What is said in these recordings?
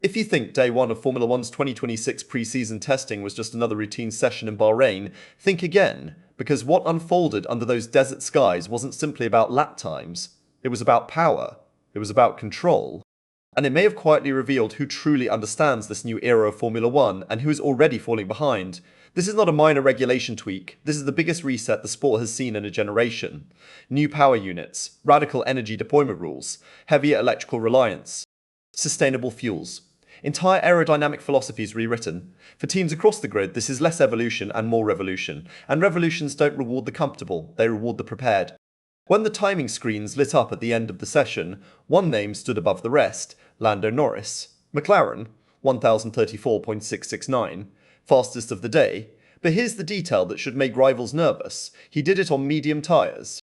If you think day one of Formula One's 2026 pre-season testing was just another routine session in Bahrain, think again, because what unfolded under those desert skies wasn't simply about lap times. It was about power. It was about control. And it may have quietly revealed who truly understands this new era of Formula One and who is already falling behind. This is not a minor regulation tweak, this is the biggest reset the sport has seen in a generation. New power units, radical energy deployment rules, heavier electrical reliance, sustainable fuels. Entire aerodynamic philosophies rewritten. For teams across the grid, this is less evolution and more revolution. And revolutions don't reward the comfortable, they reward the prepared. When the timing screens lit up at the end of the session, one name stood above the rest: Lando Norris. McLaren, 1034.669. Fastest of the day. But here's the detail that should make rivals nervous. He did it on medium tyres.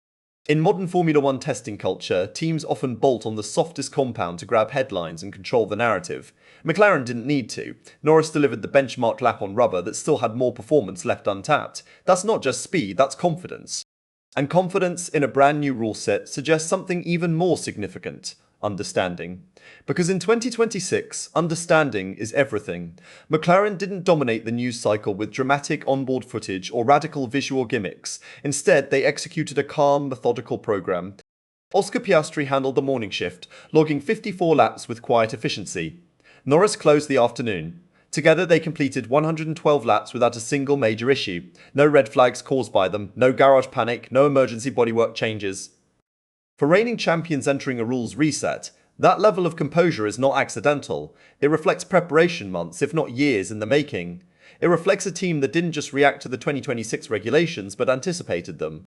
In modern Formula One testing culture, teams often bolt on the softest compound to grab headlines and control the narrative. McLaren didn't need to. Norris delivered the benchmark lap on rubber that still had more performance left untapped. That's not just speed, that's confidence. And confidence in a brand new rule set suggests something even more significant: understanding. Because in 2026, understanding is everything. McLaren didn't dominate the news cycle with dramatic onboard footage or radical visual gimmicks. Instead, they executed a calm, methodical program. Oscar Piastri handled the morning shift, logging 54 laps with quiet efficiency. Norris closed the afternoon. Together, they completed 112 laps without a single major issue. No red flags caused by them, no garage panic, no emergency bodywork changes. For reigning champions entering a rules reset, that level of composure is not accidental. It reflects preparation months, if not years, in the making. It reflects a team that didn't just react to the 2026 regulations, but anticipated them.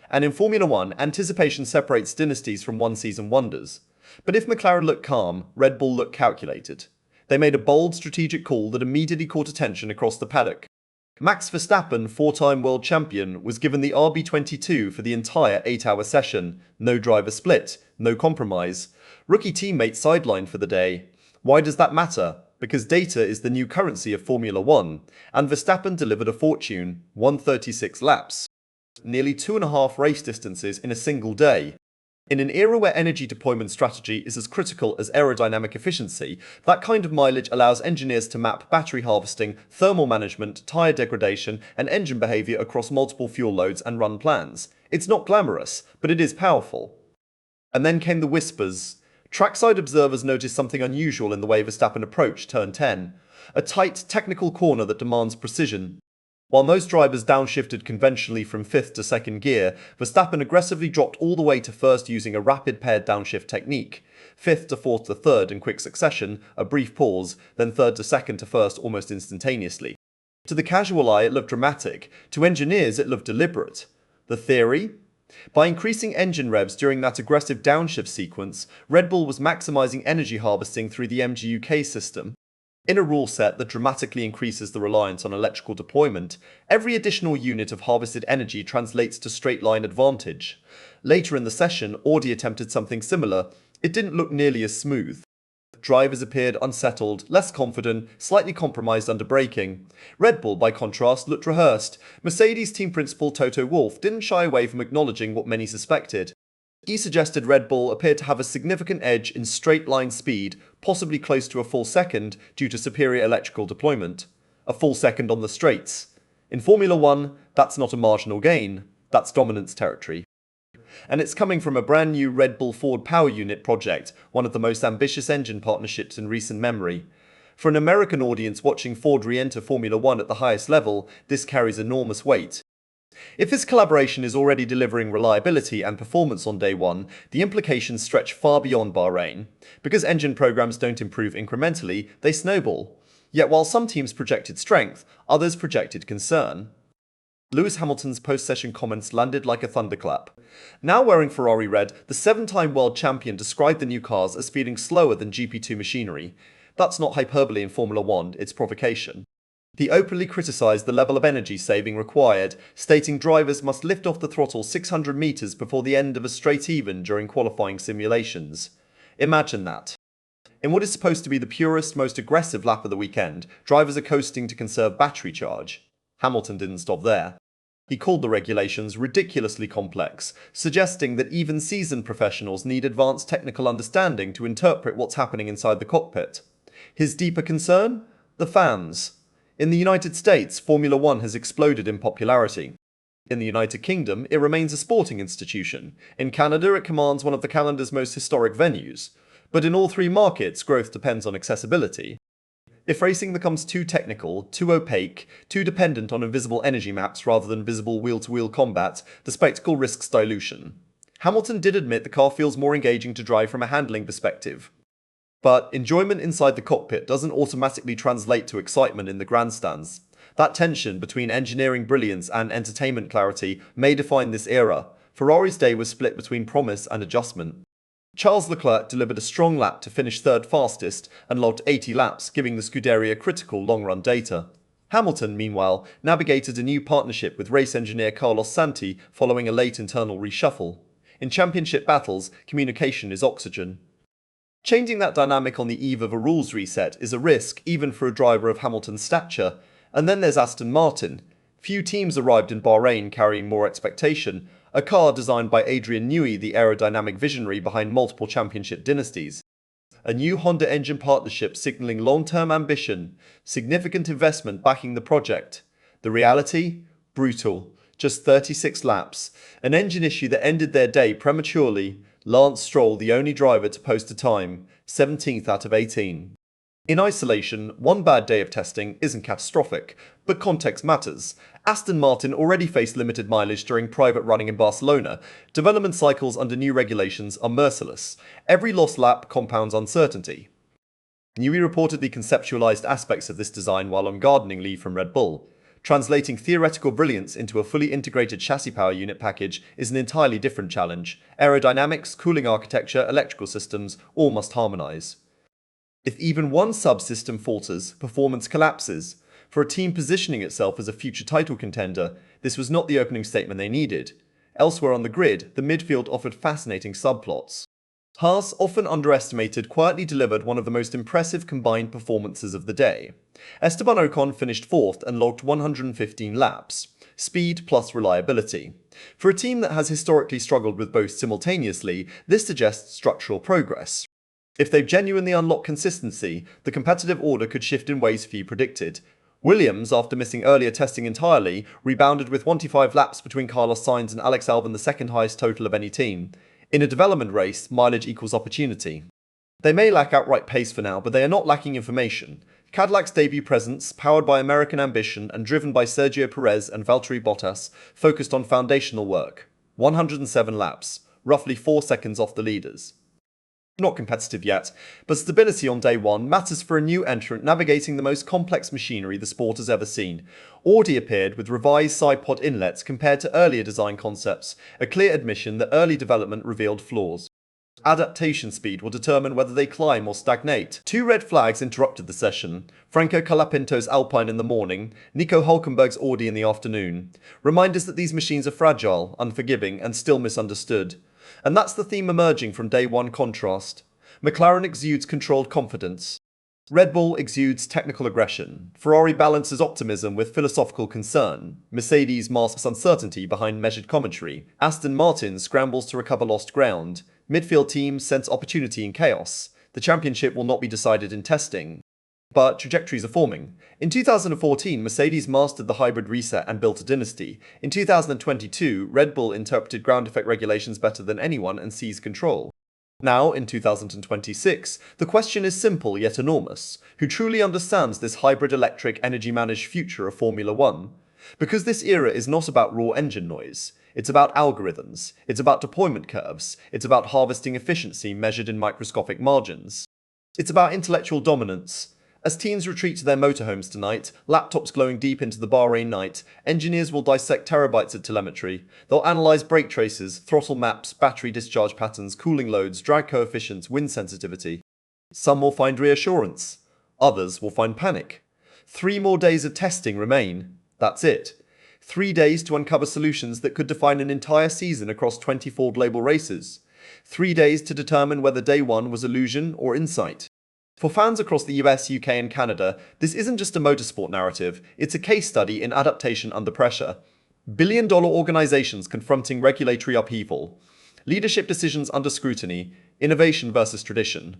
And in Formula One, anticipation separates dynasties from one-season wonders. But if McLaren looked calm, Red Bull looked calculated. They made a bold strategic call that immediately caught attention across the paddock. Max Verstappen, four-time world champion, was given the RB22 for the entire 8-hour session. No driver split, no compromise. Rookie teammates sidelined for the day. Why does that matter? Because data is the new currency of Formula One, and Verstappen delivered a fortune: 136 laps. Nearly 2.5 race distances in a single day. In an era where energy deployment strategy is as critical as aerodynamic efficiency, that kind of mileage allows engineers to map battery harvesting, thermal management, tyre degradation, and engine behaviour across multiple fuel loads and run plans. It's not glamorous, but it is powerful. And then came the whispers. Trackside observers noticed something unusual in the way Verstappen approached turn 10. A tight, technical corner that demands precision. While most drivers downshifted conventionally from 5th to 2nd gear, Verstappen aggressively dropped all the way to 1st using a rapid paired downshift technique. 5th to 4th to 3rd in quick succession, a brief pause, then 3rd to 2nd to 1st almost instantaneously. To the casual eye it looked dramatic, to engineers it looked deliberate. The theory? By increasing engine revs during that aggressive downshift sequence, Red Bull was maximising energy harvesting through the MGUK system. In a rule set that dramatically increases the reliance on electrical deployment, every additional unit of harvested energy translates to straight-line advantage. Later in the session, Audi attempted something similar. It didn't look nearly as smooth. Drivers appeared unsettled, less confident, slightly compromised under braking. Red Bull, by contrast, looked rehearsed. Mercedes team principal Toto Wolff didn't shy away from acknowledging what many suspected. He suggested Red Bull appeared to have a significant edge in straight-line speed, possibly close to a full second due to superior electrical deployment. A full second on the straights. In Formula One, that's not a marginal gain, that's dominance territory. And it's coming from a brand new Red Bull Ford Power Unit project, one of the most ambitious engine partnerships in recent memory. For an American audience watching Ford re-enter Formula One at the highest level, this carries enormous weight. If this collaboration is already delivering reliability and performance on day one, the implications stretch far beyond Bahrain. Because engine programs don't improve incrementally, they snowball. Yet while some teams projected strength, others projected concern. Lewis Hamilton's post-session comments landed like a thunderclap. Now wearing Ferrari red, the 7-time world champion described the new cars as feeling slower than GP2 machinery. That's not hyperbole in Formula One, it's provocation. He openly criticised the level of energy saving required, stating drivers must lift off the throttle 600 metres before the end of a straight even during qualifying simulations. Imagine that. In what is supposed to be the purest, most aggressive lap of the weekend, drivers are coasting to conserve battery charge. Hamilton didn't stop there. He called the regulations ridiculously complex, suggesting that even seasoned professionals need advanced technical understanding to interpret what's happening inside the cockpit. His deeper concern? The fans. In the United States, Formula One has exploded in popularity. In the United Kingdom, it remains a sporting institution. In Canada, it commands one of the calendar's most historic venues. But in all three markets, growth depends on accessibility. If racing becomes too technical, too opaque, too dependent on invisible energy maps rather than visible wheel-to-wheel combat, the spectacle risks dilution. Hamilton did admit the car feels more engaging to drive from a handling perspective. But enjoyment inside the cockpit doesn't automatically translate to excitement in the grandstands. That tension between engineering brilliance and entertainment clarity may define this era. Ferrari's day was split between promise and adjustment. Charles Leclerc delivered a strong lap to finish third fastest and logged 80 laps, giving the Scuderia critical long-run data. Hamilton, meanwhile, navigated a new partnership with race engineer Carlos Santi following a late internal reshuffle. In championship battles, communication is oxygen. Changing that dynamic on the eve of a rules reset is a risk even for a driver of Hamilton's stature. And then there's Aston Martin. Few teams arrived in Bahrain carrying more expectation, a car designed by Adrian Newey, the aerodynamic visionary behind multiple championship dynasties. A new Honda engine partnership signalling long-term ambition, significant investment backing the project. The reality? Brutal. Just 36 laps. An engine issue that ended their day prematurely. Lance Stroll, the only driver to post a time, 17th out of 18. In isolation, one bad day of testing isn't catastrophic, but context matters. Aston Martin already faced limited mileage during private running in Barcelona. Development cycles under new regulations are merciless. Every lost lap compounds uncertainty. Newey reportedly conceptualized aspects of this design while on gardening leave from Red Bull. Translating theoretical brilliance into a fully integrated chassis power unit package is an entirely different challenge. Aerodynamics, cooling architecture, electrical systems all must harmonize. If even one subsystem falters, performance collapses. For a team positioning itself as a future title contender, this was not the opening statement they needed. Elsewhere on the grid, the midfield offered fascinating subplots. Haas, often underestimated, quietly delivered one of the most impressive combined performances of the day. Esteban Ocon finished fourth and logged 115 laps. Speed plus reliability. For a team that has historically struggled with both simultaneously, this suggests structural progress. If they've genuinely unlocked consistency, the competitive order could shift in ways few predicted. Williams, after missing earlier testing entirely, rebounded with 25 laps between Carlos Sainz and Alex Albon, the second highest total of any team. In a development race, mileage equals opportunity. They may lack outright pace for now, but they are not lacking information. Cadillac's debut presence, powered by American ambition and driven by Sergio Perez and Valtteri Bottas, focused on foundational work. 107 laps, roughly 4 seconds off the leaders. Not competitive yet, but stability on day one matters for a new entrant navigating the most complex machinery the sport has ever seen. Audi appeared with revised side pod inlets compared to earlier design concepts, a clear admission that early development revealed flaws. Adaptation speed will determine whether they climb or stagnate. Two red flags interrupted the session. Franco Colapinto's Alpine in the morning, Nico Hülkenberg's Audi in the afternoon. Reminders that these machines are fragile, unforgiving, and still misunderstood. And that's the theme emerging from day one contrast. McLaren exudes controlled confidence. Red Bull exudes technical aggression. Ferrari balances optimism with philosophical concern. Mercedes masks uncertainty behind measured commentary. Aston Martin scrambles to recover lost ground. Midfield teams sense opportunity in chaos. The championship will not be decided in testing. But trajectories are forming. In 2014, Mercedes mastered the hybrid reset and built a dynasty. In 2022, Red Bull interpreted ground effect regulations better than anyone and seized control. Now, in 2026, the question is simple yet enormous. Who truly understands this hybrid electric energy-managed future of Formula One? Because this era is not about raw engine noise. It's about algorithms. It's about deployment curves. It's about harvesting efficiency measured in microscopic margins. It's about intellectual dominance. As teams retreat to their motorhomes tonight, laptops glowing deep into the Bahrain night, engineers will dissect terabytes of telemetry. They'll analyze brake traces, throttle maps, battery discharge patterns, cooling loads, drag coefficients, wind sensitivity. Some will find reassurance. Others will find panic. 3 more days of testing remain. That's it. 3 days to uncover solutions that could define an entire season across 24 global races. 3 days to determine whether day one was illusion or insight. For fans across the US, UK and Canada, this isn't just a motorsport narrative, it's a case study in adaptation under pressure. Billion-dollar organizations confronting regulatory upheaval. Leadership decisions under scrutiny. Innovation versus tradition.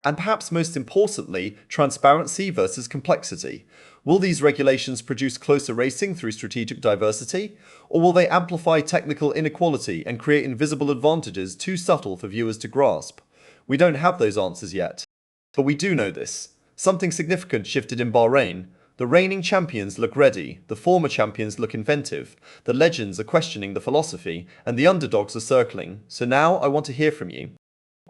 And perhaps most importantly, transparency versus complexity. Will these regulations produce closer racing through strategic diversity? Or will they amplify technical inequality and create invisible advantages too subtle for viewers to grasp? We don't have those answers yet. But we do know this. Something significant shifted in Bahrain. The reigning champions look ready, the former champions look inventive, the legends are questioning the philosophy, and the underdogs are circling. So now I want to hear from you.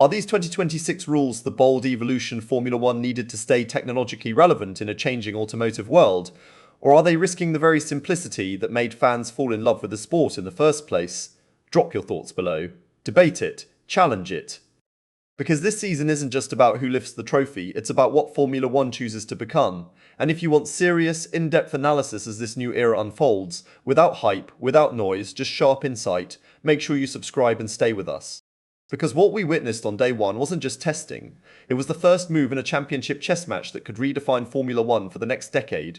Are these 2026 rules the bold evolution Formula One needed to stay technologically relevant in a changing automotive world? Or are they risking the very simplicity that made fans fall in love with the sport in the first place? Drop your thoughts below. Debate it. Challenge it. Because this season isn't just about who lifts the trophy, it's about what Formula One chooses to become. And if you want serious, in-depth analysis as this new era unfolds, without hype, without noise, just sharp insight, make sure you subscribe and stay with us. Because what we witnessed on day one wasn't just testing, it was the first move in a championship chess match that could redefine Formula One for the next decade.